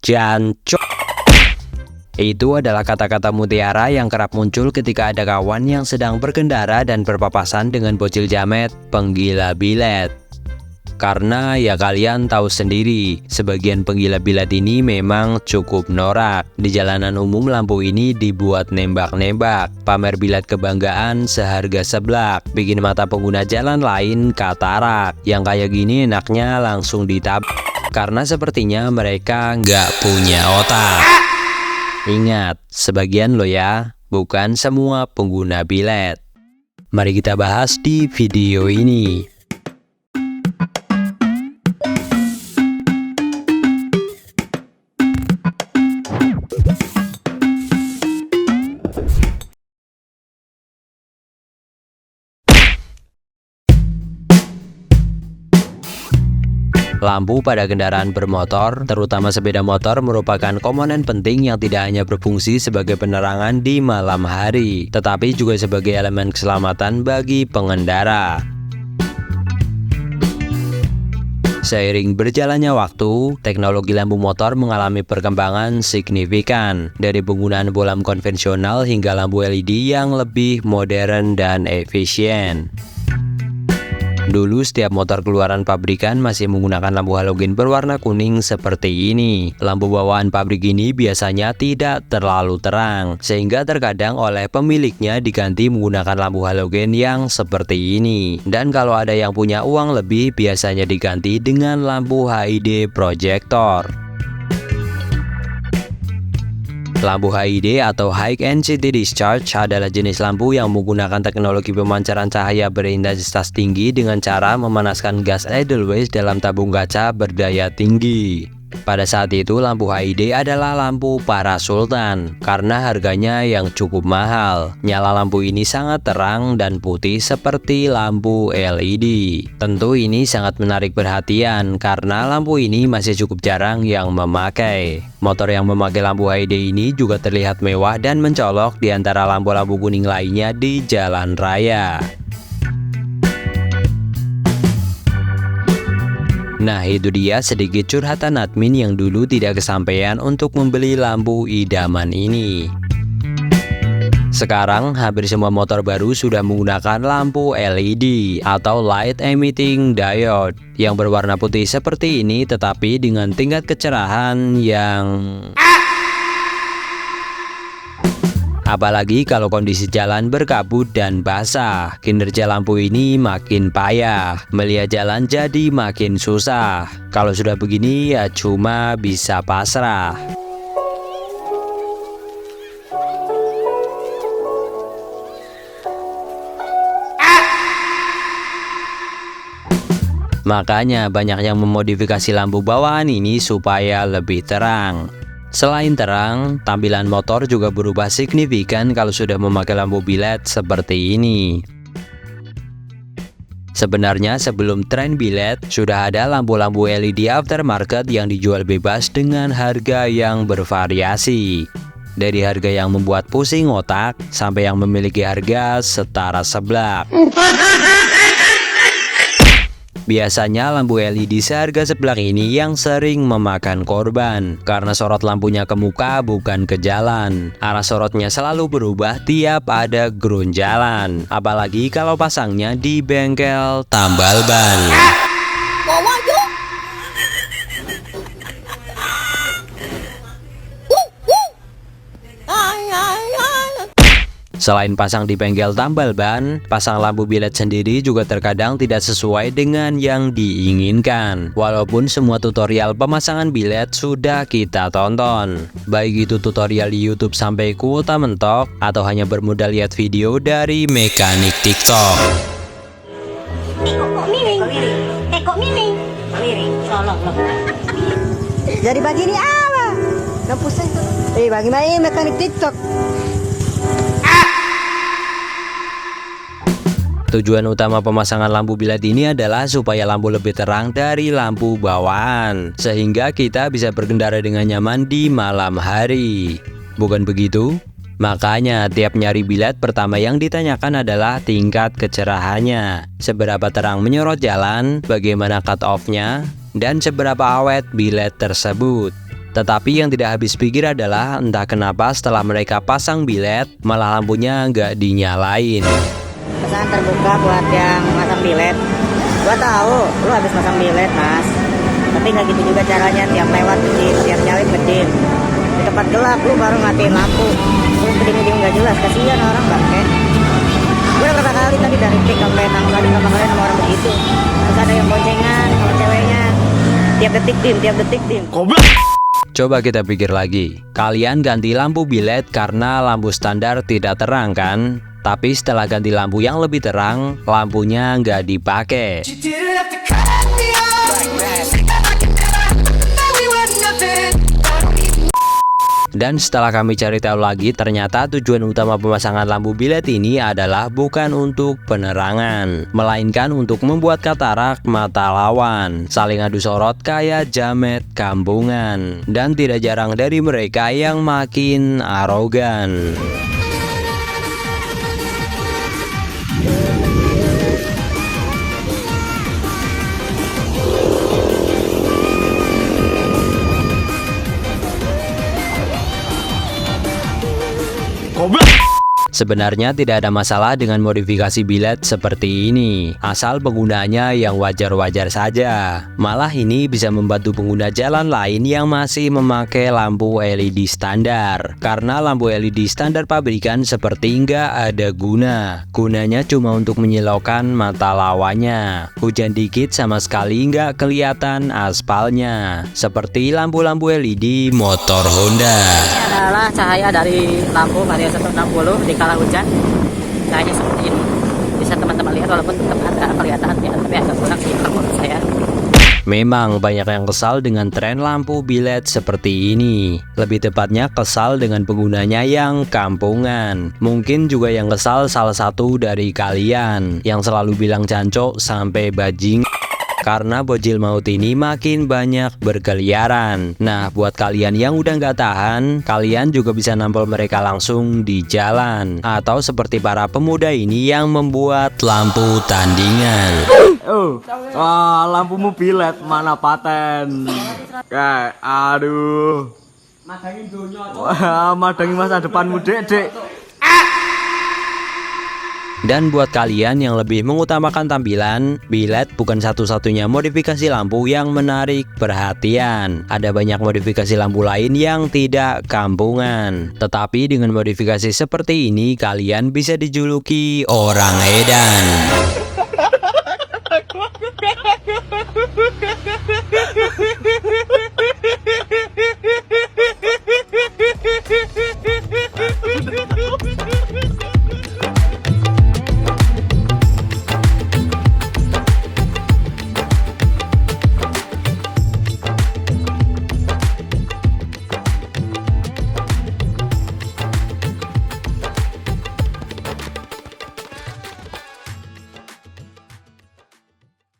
Jancok. Itu adalah kata-kata mutiara yang kerap muncul ketika ada kawan yang sedang berkendara dan berpapasan dengan bocil jamet penggila bilet. Karena ya kalian tahu sendiri, sebagian penggila bilet ini memang cukup norak. Di jalanan umum lampu ini dibuat nembak-nembak, pamer bilet kebanggaan seharga seblak, bikin mata pengguna jalan lain katarak. Yang kayak gini enaknya langsung ditabrak, karena sepertinya mereka nggak punya otak. Ingat, sebagian lo ya, bukan semua pengguna bilet. Mari kita bahas di video ini. Lampu pada kendaraan bermotor, terutama sepeda motor, merupakan komponen penting yang tidak hanya berfungsi sebagai penerangan di malam hari, tetapi juga sebagai elemen keselamatan bagi pengendara. Seiring berjalannya waktu, teknologi lampu motor mengalami perkembangan signifikan, dari penggunaan bolam konvensional hingga lampu LED yang lebih modern dan efisien. Dulu setiap motor keluaran pabrikan masih menggunakan lampu halogen berwarna kuning seperti ini. Lampu bawaan pabrik ini biasanya tidak terlalu terang, sehingga terkadang oleh pemiliknya diganti menggunakan lampu halogen yang seperti ini. Dan kalau ada yang punya uang lebih, biasanya diganti dengan lampu HID proyektor. Lampu HID atau High Intensity Discharge adalah jenis lampu yang menggunakan teknologi pemancaran cahaya berintensitas tinggi dengan cara memanaskan gas edelweiss dalam tabung kaca berdaya tinggi. Pada saat itu lampu HID adalah lampu para sultan karena harganya yang cukup mahal. Nyala lampu ini sangat terang dan putih seperti lampu LED. Tentu ini sangat menarik perhatian karena lampu ini masih cukup jarang yang memakai. Motor yang memakai lampu HID ini juga terlihat mewah dan mencolok di antara lampu-lampu kuning lainnya di jalan raya. Nah, itu dia sedikit curhatan admin yang dulu tidak kesampaian untuk membeli lampu idaman ini. Sekarang hampir semua motor baru sudah menggunakan lampu LED atau Light Emitting Diode yang berwarna putih seperti ini, tetapi dengan tingkat kecerahan yang apalagi kalau kondisi jalan berkabut dan basah, kinerja lampu ini makin payah. Melihat jalan jadi makin susah. Kalau sudah begini ya cuma bisa pasrah. Makanya banyak yang memodifikasi lampu bawaan ini supaya lebih terang. Selain terang, tampilan motor juga berubah signifikan kalau sudah memakai lampu bilet seperti ini. Sebenarnya sebelum tren bilet, sudah ada lampu-lampu LED aftermarket yang dijual bebas dengan harga yang bervariasi. Dari harga yang membuat pusing otak, sampai yang memiliki harga setara seblak. Biasanya lampu LED seharga seblak ini yang sering memakan korban karena sorot lampunya ke muka bukan ke jalan. Arah sorotnya selalu berubah tiap ada gerunjalan, apalagi kalau pasangnya di bengkel tambal ban. Selain pasang di bengkel tambal ban, pasang lampu bilet sendiri juga terkadang tidak sesuai dengan yang diinginkan. Walaupun semua tutorial pemasangan bilet sudah kita tonton, baik itu tutorial di YouTube sampai kuota mentok, atau hanya bermodal lihat video dari mekanik TikTok. Kok miring? Jadi begini apa? Nggak pusing tuh. Bagi main mekanik TikTok. Tujuan utama pemasangan lampu bilet ini adalah supaya lampu lebih terang dari lampu bawaan, sehingga kita bisa berkendara dengan nyaman di malam hari. Bukan begitu? Makanya tiap nyari bilet pertama yang ditanyakan adalah tingkat kecerahannya, seberapa terang menyorot jalan, bagaimana cut off-nya, dan seberapa awet bilet tersebut. Tetapi yang tidak habis pikir adalah entah kenapa setelah mereka pasang bilet, malah lampunya nggak dinyalain. Pesan terbuka buat yang masang bilet. Gua tahu lu habis masang bilet, Mas. Tapi nggak gitu juga caranya, tiap lewat bedin, tiap nyalip bedin. Di tempat gelap lu baru matiin lampu. Lu bedin-bedin nggak jelas, kasihan orang bangke. Gue udah berapa kali tadi dari pik sampai tadi berapa kali sama orang begitu. Terus ada yang boncengan sama ceweknya. Tiap detik dim. Coba kita pikir lagi, kalian ganti lampu bilet karena lampu standar tidak terang kan? Tapi setelah ganti lampu yang lebih terang, lampunya nggak dipakai. Dan setelah kami cari tahu lagi, ternyata tujuan utama pemasangan lampu bilet ini adalah bukan untuk penerangan, melainkan untuk membuat katarak mata lawan, saling adu sorot kayak jamet kampungan, dan tidak jarang dari mereka yang makin arogan. Sebenarnya tidak ada masalah dengan modifikasi bilet seperti ini, asal penggunanya yang wajar-wajar saja. Malah ini bisa membantu pengguna jalan lain yang masih memakai lampu LED standar. Karena lampu LED standar pabrikan seperti nggak ada gunanya cuma untuk menyilaukan mata lawannya. Hujan dikit sama sekali nggak kelihatan aspalnya, seperti lampu-lampu LED motor Honda. Ini adalah cahaya dari lampu Vario 160 di kala hujan. Cahayanya seperti ini. Bisa teman-teman lihat walaupun tetap ada kelihatannya, tapi agak kurang sih kalau menurut saya. Memang banyak yang kesal dengan tren lampu bilet seperti ini. Lebih tepatnya kesal dengan penggunanya yang kampungan. Mungkin juga yang kesal salah satu dari kalian yang selalu bilang jancok sampai bajing. Karena bocil maut ini makin banyak berkeliaran. Nah, buat kalian yang udah nggak tahan, kalian juga bisa nampol mereka langsung di jalan. Atau seperti para pemuda ini yang membuat lampu tandingan. Lampumu bilet mana paten? Kayak aduh. Madangi masa depanmu, Dek. Dan buat kalian yang lebih mengutamakan tampilan, bilet bukan satu-satunya modifikasi lampu yang menarik perhatian. Ada banyak modifikasi lampu lain yang tidak kampungan. Tetapi dengan modifikasi seperti ini, kalian bisa dijuluki orang edan.